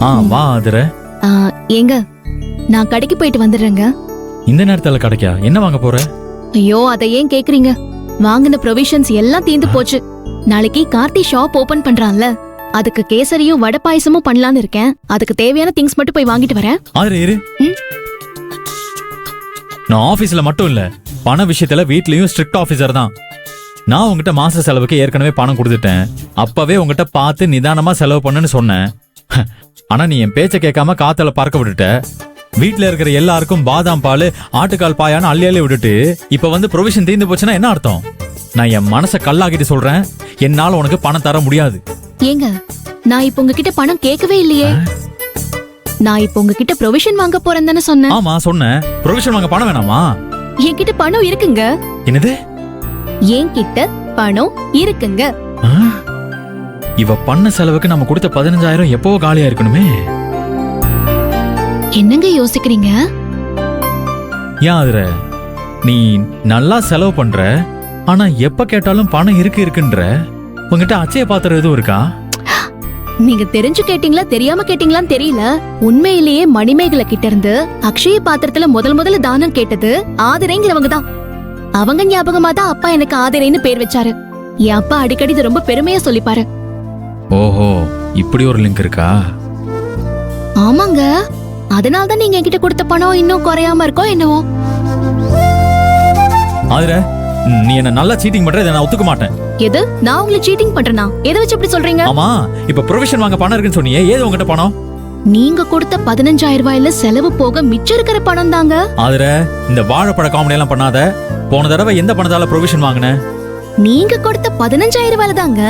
வா ஆதிர. ஏங்க நான் கடைக்கு போயிட்டு வந்துடுறேங்க. இந்த நேரத்துல கடைக்கா? என்ன வாங்க போற? ஐயோ அதை ஏன் கேக்குறீங்க? வாங்கின ப்ரொவிஷன்ஸ் எல்லாம் தீந்து போச்சு. நாளைக்கு கார்த்தி ஷாப் ஓபன் பண்றான்ல, அதுக்கு கேசரியும் வடை பாயசமும் பண்ணலான்னு இருக்கேன். அதுக்கு தேவையான திங்ஸ் மட்டும் போய் வாங்கிட்டு வரேன். ஆதிர இரு. நான் ஆபீஸ்ல மட்டும் இல்ல, பண விஷயத்துல வீட்லயும் ஸ்ட்ரிக்ட் ஆபீசர் தான். நான் உங்ககிட்ட மாச செலவுக்கு ஏற்கனவே பணம் கொடுத்துட்டேன். அப்பவே உங்ககிட்ட பார்த்து நிதானமா செலவு பண்ணுன்னு சொன்னேன். ஆனா நீ என் பேச்ச கேட்காம காத்துல பறக்க விட்டுட்ட. வீட்டுல இருக்கிற எல்லாருக்கும் பாதாம் பால் ஆட்டுக்கால் பாயான்னு அள்ளி விட்டுட்டு இப்ப வந்து ப்ரொவிஷன் தீர்ந்து போச்சுன்னா என்ன அர்த்தம்? நான் என் மனசை கல்லாக்கிட்டு சொல்றேன், என்னால உனக்கு பணம் தர முடியாது. ஏங்க நான் இப்ப உங்ககிட்ட பணம் கேட்கவே இல்லையே. நான் இப்ப உங்ககிட்ட ப்ரொவிஷன் வாங்க போறேன் தானே சொன்னேன். ஆமா சொன்னேன். ப்ரொவிஷன் வாங்க பணம் வேணாமா? என்கிட்ட பணம் இருக்குங்க. என்னது? என்கிட்ட பணம் இருக்குங்க. இவ பண்ண செலவுக்கு நம்ம கொடுத்த 15,000 எப்பவோ காலியா இருக்கணுமே. என்னங்க யோசிக்கிறீங்க? ஏன் ஆதிர, நீ நல்லா செலவு பண்ற, ஆனா எப்ப கேட்டாலும் பணம் இருக்குன்ற. உங்ககிட்ட அச்சய பாத்திரம் எதுவும் இருக்கா? நீங்க தெரிஞ்சு கேட்டீங்களா தெரியாம கேட்டீங்களான்னு தெரியல. உண்மையிலேயே மணிமேகலை கிட்ட இருந்து அக்ஷய பாத்திரத்துல முதல்ல தானம் கேட்டது ஆதிரைங்கிறவங்க தான். அவங்க ஞாபகமா தான் அப்பா எனக்கு ஆதிரைன்னு பேர் வச்சாரு. என் அப்பா அடிக்கடி இது ரொம்ப பெருமையா சொல்லிப்பாரு. ஓஹோ, இப்படி ஒரு லிங்க் இருக்கா? ஆமாங்க, அதனால்தான் நீங்க என்கிட்ட கொடுத்த பணம் இன்னும் குறையாம இருக்கோ என்னவோ. ஆதிர, நீ என்ன நல்லா சீட்டிங் பண்ற, இதை நான் ஒத்துக்க மாட்டேன். எது? நான் உங்களை சீட்டிங் பண்றேனா? எதை வச்சு இப்படி சொல்றீங்க? ஆமா, இப்ப ப்ரொவிஷன் வாங்க பணம் இருக்குன்னு சொன்னியே, ஏது உங்ககிட்ட பணம்? நீங்க கொடுத்த 15,000 ரூபாயில செலவு போக மிச்சம் இருக்கிற பணம் தாங்க. ஆதிர, இந்த வாழைப்பழ காமெடி எல்லாம் பண்ணாத. போன தடவை எந்த பணத்தால ப்ரொவிஷன் வாங்கின? நீங்க கொடுத்த 15,000 ரூபாயில தாங்க.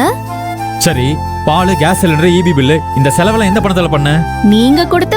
சரி, பால், கேஸ் சிலிண்டர், இபி பில்லு, இந்த செலவெல்லாம் எந்த பணத்தால பண்ண? நீங்க கொடுத்த